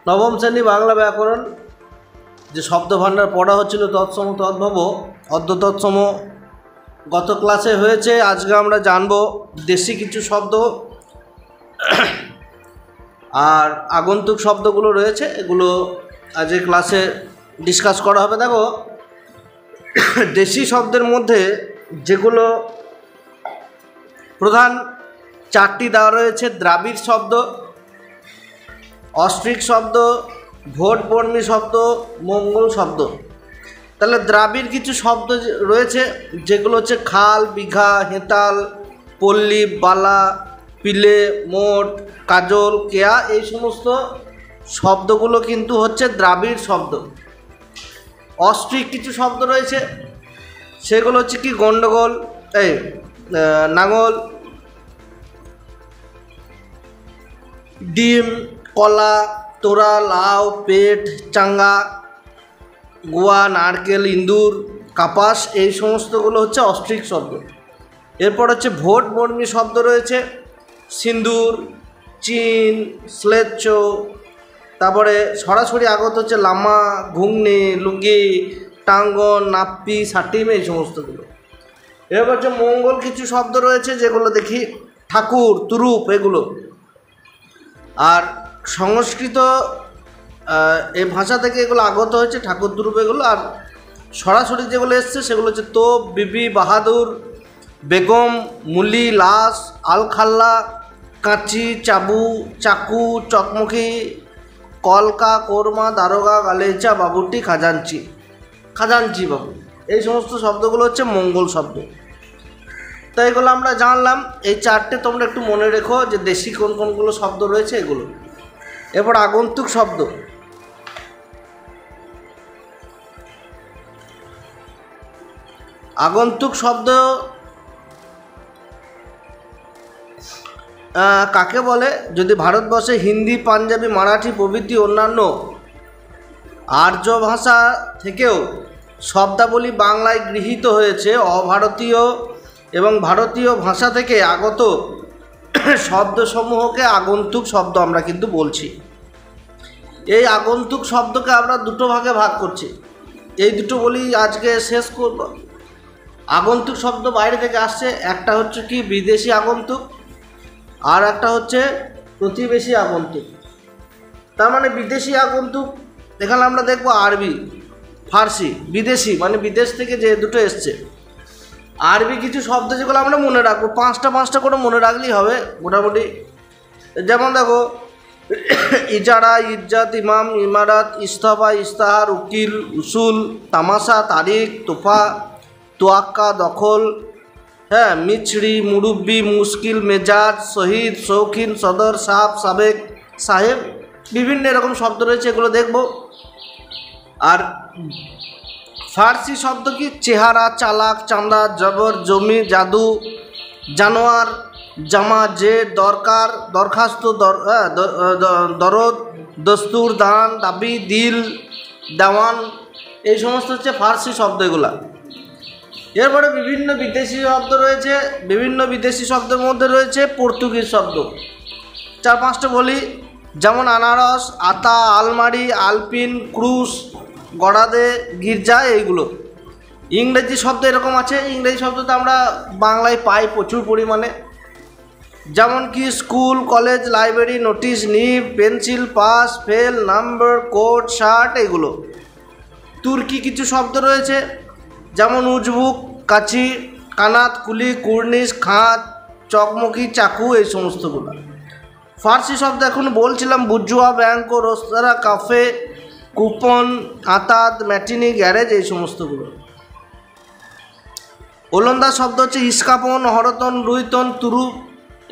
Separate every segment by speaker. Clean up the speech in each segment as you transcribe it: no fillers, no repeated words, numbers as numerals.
Speaker 1: নবম শ্রেণী বাংলা ব্যাকরণ যে শব্দভাণ্ডার পড়া হচ্ছিল তৎসম তদ্ভব অদ্য তৎসম গত ক্লাসে হয়েছে। আজকে আমরা জানব দেশি কিছু শব্দ আর আগন্তুক শব্দগুলো রয়েছে, এগুলো আজকে ক্লাসে ডিসকাস করা হবে। দেখো, দেশি শব্দের মধ্যে যেগুলো প্রধান চারটি দেওয়া রয়েছে: দ্রাবিড় শব্দ, অস্ট্রিক শব্দ, ভোটবর্মী শব্দ, মঙ্গল শব্দ। তাহলে দ্রাবিড় কিছু শব্দ রয়েছে যেগুলো হচ্ছে খাল, বিঘা, হেতাল, পল্লী, বালা, পিলে, মোট, কাজল, কেয়া। এই সমস্ত শব্দগুলো কিন্তু হচ্ছে দ্রাবিড় শব্দ। অস্ট্রিক কিছু শব্দ রয়েছে, সেগুলো হচ্ছে কি গন্ডগোল, নাঙল, ডিম, কলা, তোরা, লাউ, পেট, চাঙ্গা, গোয়া, নারকেল, ইন্দুর, কাপাস। এই সমস্তগুলো হচ্ছে অস্ট্রিক শব্দ। এরপর হচ্ছে ভোটবর্মী শব্দ রয়েছে: সিন্দুর, চিন, স্লেচ্ছ। তারপরে সরাসরি আগত হচ্ছে লামা, ঘুগনি, লুঙ্গি, টাঙ্গন, নাপ্পি, সাটিম, এই সমস্তগুলো। এরপর হচ্ছে মঙ্গল কিছু শব্দ রয়েছে যেগুলো দেখি ঠাকুর, তুরুপ, এগুলো। আর সংস্কৃত এই ভাষা থেকে এগুলো আগত হয়েছে, ঠাকুর, তুরুপ, এগুলো। আর সরাসরি যেগুলো এসছে সেগুলো হচ্ছে তোপ, বিবি, বাহাদুর, বেগম, মুলি, লাশ, আলখাল্লা, কাঁচি, চাবু, চাকু, চকমকি, কলকা, কোরমা, দারোগা, গালেচা, বাবুটি, খাজাঞ্চি, খাজাঞ্চি বাবু। এই সমস্ত শব্দগুলো হচ্ছে মঙ্গল শব্দ। তাই এগুলো আমরা জানলাম। এই চারটে তোমরা একটু মনে রেখো যে দেশি কোন কোনগুলো শব্দ রয়েছে এগুলো। এরপর আগন্তুক শব্দ। আগন্তুক শব্দ কাকে বলে? যদি ভারতবর্ষে হিন্দি, পাঞ্জাবি, মারাঠি প্রভৃতি অন্যান্য আর্য ভাষা থেকেও শব্দাবলী বাংলায় গৃহীত হয়েছে, অভারতীয় এবং ভারতীয় ভাষা থেকে আগত শব্দসমূহকে আগন্তুক শব্দ আমরা কিন্তু বলছি। এই আগন্তুক শব্দকে আমরা দুটো ভাগে ভাগ করছি। এই দুটো বলি আজকে শেষ করব। আগন্তুক শব্দ বাইরে থেকে আসছে, একটা হচ্ছে কি বিদেশি আগন্তুক, আর একটা হচ্ছে প্রতিবেশী আগন্তুক। তার মানে বিদেশি আগন্তুক এখানে আমরা দেখব আরবি, ফার্সি। বিদেশি মানে বিদেশ থেকে যে দুটো এসছে। আরবি কিছু শব্দ যেগুলো আমরা মনে রাখবো, পাঁচটা করে মনে রাখলেই হবে মোটামুটি। যেমন দেখো, ইজারা, ইজ্জাত, ইমাম, ইমারাত, ইস্তফা, ইস্তাহার, উকিল, উসুল, তামাশা, তারিখ, তোফা, তোয়াক্কা, দখল, মিছরি, মুরব্বি, মুশকিল, মেজাজ, শহীদ, শৌখিন, সদর, সাপ, সাবেক, সাহেব। বিভিন্ন এরকম শব্দ রয়েছে, এগুলো দেখব। আর ফার্সি শব্দ কি? চেহারা, চালাক, চাঁদা, জবর, জমি, জাদু, জানোয়ার, জামা, যে, দরকার, দরখাস্ত, দরদ, দস্তুর, দান, দাবি, দিল, দেওয়ান। এই সমস্ত হচ্ছে ফার্সি শব্দ এগুলা। এরপরে বিভিন্ন বিদেশি শব্দ রয়েছে। বিভিন্ন বিদেশি শব্দের মধ্যে রয়েছে পর্তুগিজ শব্দ। 4-5টা বলি, যেমন আনারস, আতা, আলমারি, আলপিন, ক্রুশ, গড়াদে, গির্জা, এইগুলো। ইংরেজি শব্দ এরকম আছে, ইংরেজি শব্দ তো আমরা বাংলায় পাই প্রচুর পরিমাণে। যেমন কি school, college, library, notice, nib, pencil, pass, fail, number, coat, shirt, এগুলো। তুর্কি কিছু শব্দ রয়েছে, যেমন উজবুক, কাছি, কানাত, কুলি, কুর্নিশ, খাঁত, চকমকি, চাকু, এই সমস্তগুলো। ফার্সি শব্দ এখন বলছিলাম: বুজুয়া, ব্যাংক, রেস্তোরাঁ, কাফে, কুপন, আতাত, ম্যাটিনি, গ্যারেজ, এই সমস্তগুলো। ওলন্দাজ শব্দ হচ্ছে ইস্কাপন, হরতন, রুইতন, তুরুপ,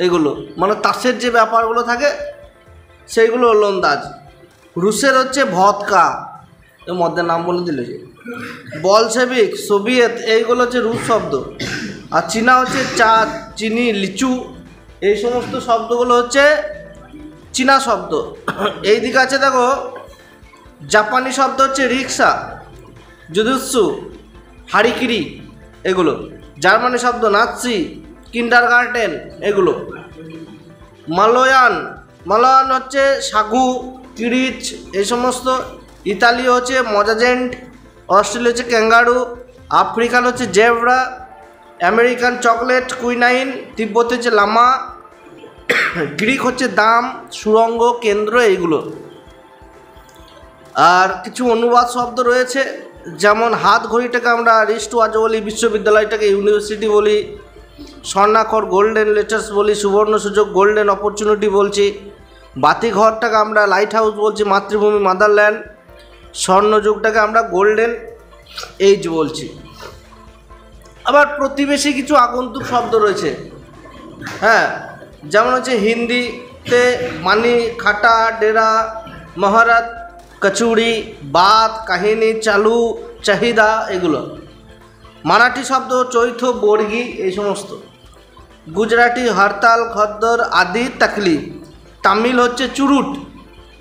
Speaker 1: এগুলো। মানে তাসের যে ব্যাপারগুলো থাকে সেইগুলো ওলন্দাজ। রুশের হচ্ছে ভদকা, এর মধ্যে নাম বলে দিলে যে বলশেভিক, সোভিয়েত, এইগুলো হচ্ছে রুশ শব্দ। আর চীনা হচ্ছে চা, চিনি, লিচু, এই সমস্ত শব্দগুলো হচ্ছে চীনা শব্দ। এই দিকে আছে দেখো, জাপানি শব্দ হচ্ছে রিক্সা, জুজুৎসু, হারিকিরি, এগুলো। জার্মানি শব্দ নাৎসি, কিন্ডারগার্টেন, এগুলো। মালয়ান মালয়ান হচ্ছে সাগু, কিরিচ এই সমস্ত। ইতালীয় হচ্ছে মজাজেন্ট, অস্ট্রেলিয়া হচ্ছে ক্যাঙ্গারু, আফ্রিকান হচ্ছে জেব্রা, আমেরিকান চকলেট কুইনাইন, তিব্বত হচ্ছে লামা, গ্রিক হচ্ছে দাম, সুরঙ্গ, কেন্দ্র এইগুলো। আর কিছু অনুবাদ শব্দ রয়েছে, যেমন হাত ঘড়িটাকে আমরা রিস্ট ওয়াচ বলি, বিশ্ববিদ্যালয়টাকে ইউনিভার্সিটি বলি, স্বর্ণাক্ষর গোল্ডেন লেটার্স বলি, সুবর্ণ সুযোগ গোল্ডেন অপরচুনিটি বলছি, বাতিঘরটাকে আমরা লাইট হাউস বলছি, মাতৃভূমি মাদারল্যান্ড, স্বর্ণযুগটাকে আমরা গোল্ডেন এইজ বলছি। আবার প্রতিবেশী কিছু আগন্তুক শব্দ রয়েছে, হ্যাঁ, যেমন হচ্ছে হিন্দিতে মানি, খাটা, ডেরা, মহারাত, কচুরি, বাত, কাহিনী, চালু, চাহিদা এগুলো। মারাঠি শব্দ চৈথ, বর্গী এই সমস্ত। গুজরাটি হরতাল, খদ্দর, আদি, তাকলিফ। তামিল হচ্ছে চুরুট,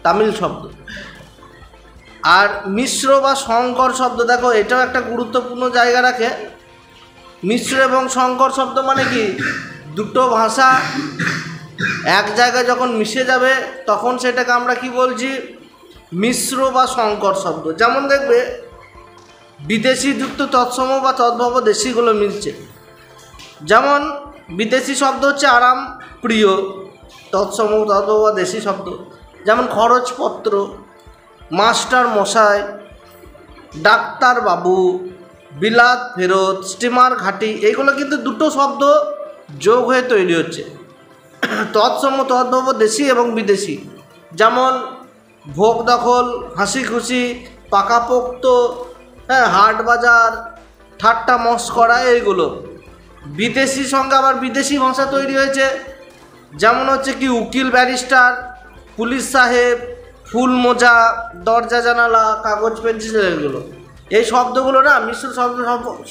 Speaker 1: তামিল শব্দ। আর মিশ্র বা সংকর শব্দ, দেখো এটাও একটা গুরুত্বপূর্ণ জায়গা রাখে। মিশ্র এবং সংকর শব্দ মানে কি, দুটো ভাষা এক জায়গায় যখন মিশে যাবে তখন সেটাকে আমরা কি বলছি, মিশ্র বা সংকর শব্দ। যেমন দেখবে বিদেশি যুক্ত তৎসম বা তদ্ভব দেশিগুলো মিলছে। যেমন বিদেশি শব্দ হচ্ছে আরাম, প্রিয়, তৎসম তদ্ভব দেশি শব্দ। যেমন খরচপত্র, মাস্টার মশাই, ডাক্তার বাবু, বিলাত ফেরত, স্টিমার ঘাঁটি, এইগুলো কিন্তু দুটো শব্দ যোগ হয়ে তৈরি হচ্ছে। তৎসম তদ্ভব দেশি এবং বিদেশি, যেমন ভোগ দখল, হাসি খুশি, পাকাপোক্ত, হ্যাঁ, হাট বাজার, ঠাট্টা মস্করা এইগুলো। বিদেশি সঙ্গে আবার বিদেশি ভাষা তৈরি হয়েছে, যেমন হচ্ছে কি উকিল, ব্যারিস্টার, পুলিশ সাহেব, ফুল মোজা, দরজা জানালা, কাগজ পেন্সিল এগুলো। এই শব্দগুলো না মিশ্র শব্দ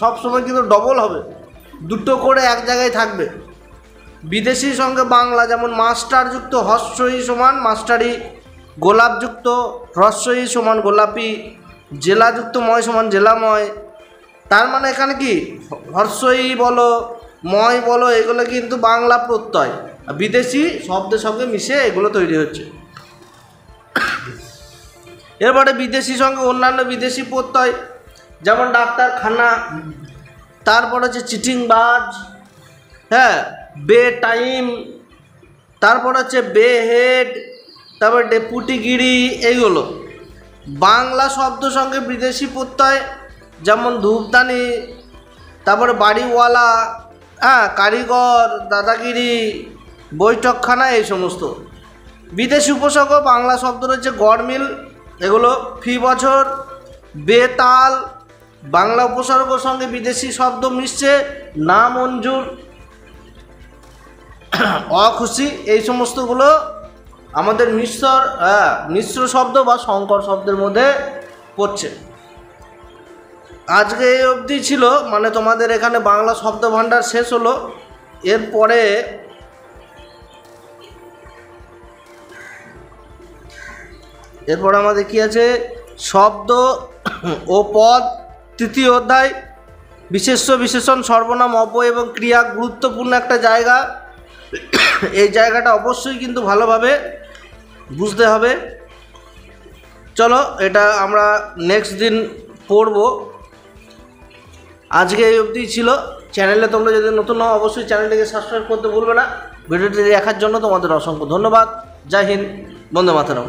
Speaker 1: সবসময় কিন্তু ডবল হবে, দুটো করে এক জায়গায় থাকবে। বিদেশির সঙ্গে বাংলা, যেমন মাস্টারযুক্ত হস্যই সমান মাস্টারি, গোলাপযুক্ত হ্রস্বই সমান গোলাপি, জেলাযুক্ত ময় সমান জেলাময়। তার মানে এখানে কি হর্ষই বলো, ময় বলো, এগুলো কিন্তু বাংলা প্রত্যয়, বিদেশি শব্দের সঙ্গে মিশে এগুলো তৈরি হচ্ছে। এরপরে বিদেশি সঙ্গে অন্যান্য বিদেশি প্রত্যয়, যেমন ডাক্তারখানা, তারপর হচ্ছে চিটিংবাজ, হ্যাঁ, বে টাইম, তারপর হচ্ছে বে হেড, তারপর ডেপুটিগিরি এইগুলো। বাংলা শব্দ সঙ্গে বিদেশি প্রত্যয়, যেমন ধূপদানি, তারপরে বাড়িওয়ালা, হ্যাঁ, কারিগর, দাদাগিরি, বৈঠকখানা এই সমস্ত। বিদেশি উপসর্গ বাংলা শব্দ রয়েছে গড়মিল, এগুলো ফি বছর, বেতাল। বাংলা উপসর্গ সঙ্গে বিদেশি শব্দ মিশছে, না মঞ্জুর, অখুশি, এই সমস্তগুলো আমাদের মিশ্র শব্দ বা সংকর শব্দের মধ্যে পড়ছে। আজকে এই অবধি ছিল, মানে তোমাদের এখানে বাংলা শব্দ ভাণ্ডার শেষ হলো। এরপরে আমাদের কি আছে, শব্দ ও পদ, তৃতীয় অধ্যায়, বিশেষ্য বিশেষণ সর্বনাম অব্যয় এবং ক্রিয়া, গুরুত্বপূর্ণ একটা জায়গা। এই জায়গাটা অবশ্যই কিন্তু ভালোভাবে বুঝতে হবে। চলো এটা আমরা নেক্সট দিন পড়ব। আজকে এই অবধি ছিল। চ্যানেলে তোমরা যদি নতুন হও অবশ্যই চ্যানেলটিকে সাবস্ক্রাইব করতে ভুলবে না। ভিডিওটি দেখার জন্য তোমাদের অসংখ্য ধন্যবাদ। জয় হিন্দ, বন্দে মাতরম।